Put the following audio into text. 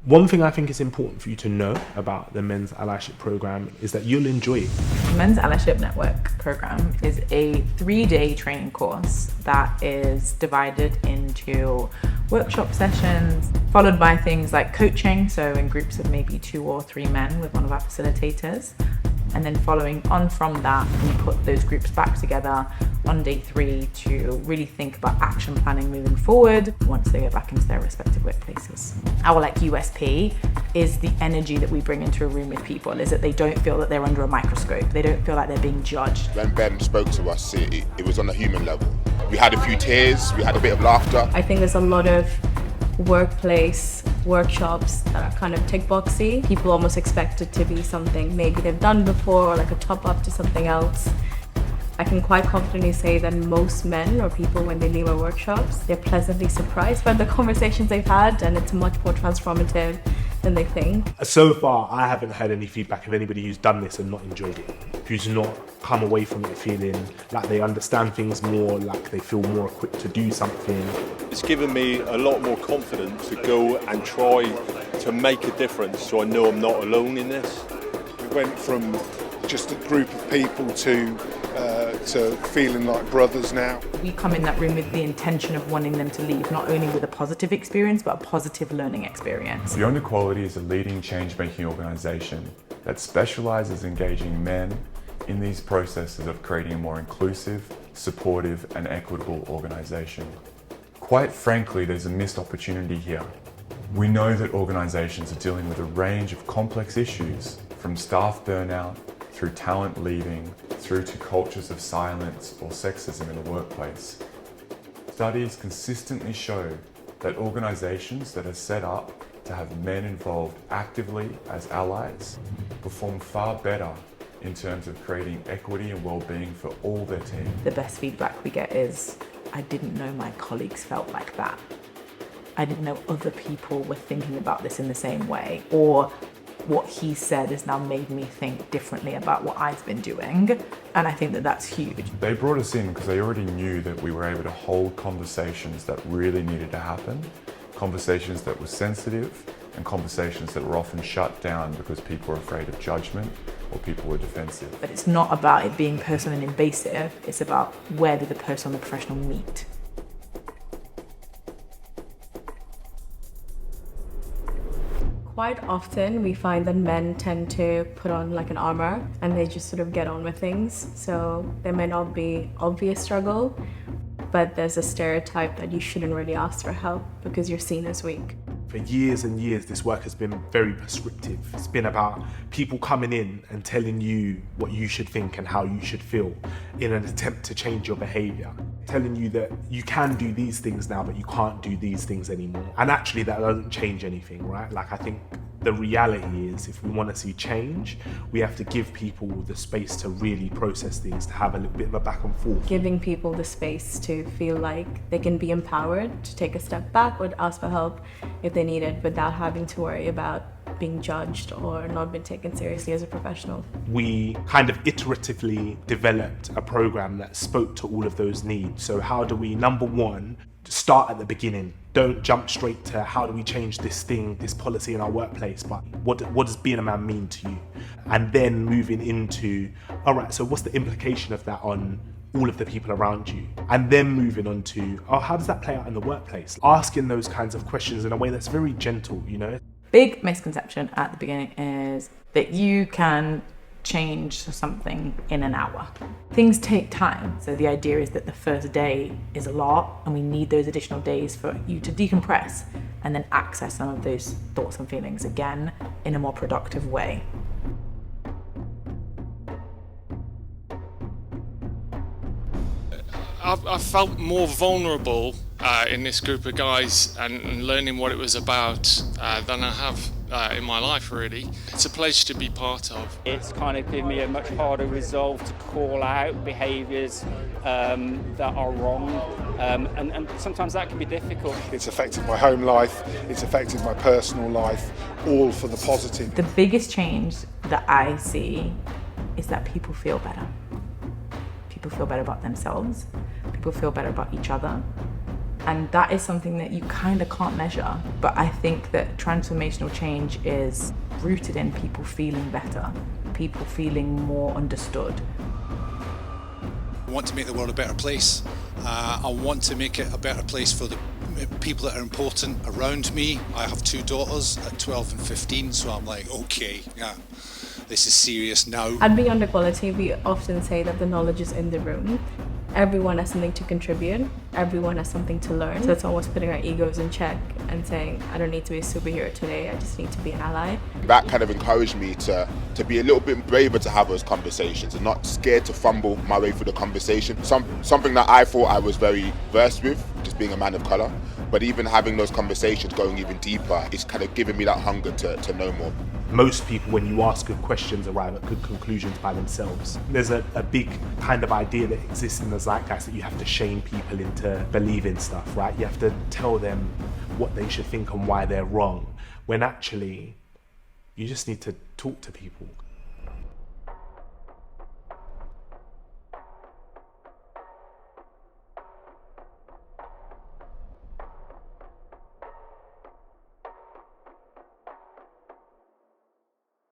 One thing I think is important for you to know about the Men's Allyship program is that you'll enjoy it. The Men's Allyship Network program is a 3-day training course that is divided into workshop sessions, followed by things like coaching, so in groups of maybe 2 or 3 men with one of our facilitators. And then following on from that, we put those groups back together on day 3 to really think about action planning moving forward once they go back into their respective workplaces. Our USP is the energy that we bring into a room with people, is that they don't feel that they're under a microscope. They don't feel like they're being judged. When Ben spoke to us, it was on a human level. We had a few tears, we had a bit of laughter. I think there's a lot of workplace workshops that are kind of tick boxy. People almost expect it to be something maybe they've done before or like a top up to something else. I can quite confidently say that most men or people, when they leave our workshops, they're pleasantly surprised by the conversations they've had, and it's much more transformative than they think. So far, I haven't heard any feedback of anybody who's done this and not enjoyed it, who's not come away from it feeling like they understand things more, like they feel more equipped to do something. It's given me a lot more confidence to go and try to make a difference, so I know I'm not alone in this. We went from just a group of people to feeling like brothers now. We come in that room with the intention of wanting them to leave, not only with a positive experience, but a positive learning experience. Beyond Equality is a leading change-making organisation that specialises in engaging men in these processes of creating a more inclusive, supportive and equitable organisation. Quite frankly, there's a missed opportunity here. We know that organisations are dealing with a range of complex issues, from staff burnout, through talent leaving, through to cultures of silence or sexism in the workplace. Studies consistently show that organisations that are set up to have men involved actively as allies perform far better in terms of creating equity and well-being for all their team. The best feedback we get is, I didn't know my colleagues felt like that. I didn't know other people were thinking about this in the same way, or what he said has now made me think differently about what I've been doing. And I think that that's huge. They brought us in because they already knew that we were able to hold conversations that really needed to happen, conversations that were sensitive, and conversations that were often shut down because people were afraid of judgment or people were defensive. But it's not about it being personal and invasive, it's about where do the personal and the professional meet. Quite often we find that men tend to put on like an armor and they just sort of get on with things. So there may not be obvious struggle, but there's a stereotype that you shouldn't really ask for help because you're seen as weak. For years and years, this work has been very prescriptive. It's been about people coming in and telling you what you should think and how you should feel in an attempt to change your behaviour. Telling you that you can do these things now, but you can't do these things anymore. And actually that doesn't change anything, right? Like, I think the reality is, if we want to see change, we have to give people the space to really process things, to have a little bit of a back and forth. Giving people the space to feel like they can be empowered to take a step back or to ask for help if they need it without having to worry about being judged or not being taken seriously as a professional. We kind of iteratively developed a program that spoke to all of those needs. So how do we, number one, start at the beginning? Don't jump straight to how do we change this thing, this policy in our workplace, but what does being a man mean to you? And then moving into, all right, so what's the implication of that on all of the people around you? And then moving on to, oh, how does that play out in the workplace? Asking those kinds of questions in a way that's very gentle, you know? Big misconception at the beginning is that you can change something in an hour. Things take time, so the idea is that the first day is a lot and we need those additional days for you to decompress and then access some of those thoughts and feelings again in a more productive way. I felt more vulnerable in this group of guys and learning what it was about than I have in my life, really. It's a place to be part of. It's kind of given me a much harder resolve to call out behaviours that are wrong, and sometimes that can be difficult. It's affected my home life, it's affected my personal life, all for the positive. The biggest change that I see is that people feel better. People feel better about themselves, people feel better about each other, And that is something that you kind of can't measure. But I think that transformational change is rooted in people feeling better, people feeling more understood. I want to make the world a better place. I want to make it a better place for the people that are important around me. I have 2 daughters at 12 and 15, so I'm like, okay, yeah, this is serious now. At Beyond Equality, we often say that the knowledge is in the room. Everyone has something to contribute. Everyone has something to learn. So it's almost putting our egos in check and saying, I don't need to be a superhero today, I just need to be an ally. That kind of encouraged me to be a little bit braver to have those conversations and not scared to fumble my way through the conversation. Something that I thought I was very versed with, just being a man of colour. But even having those conversations, going even deeper, it's kind of giving me that hunger to know more. Most people, when you ask good questions, arrive at good conclusions by themselves. There's a big kind of idea that exists in the zeitgeist that you have to shame people into believing stuff, right? You have to tell them what they should think and why they're wrong, when actually you just need to talk to people.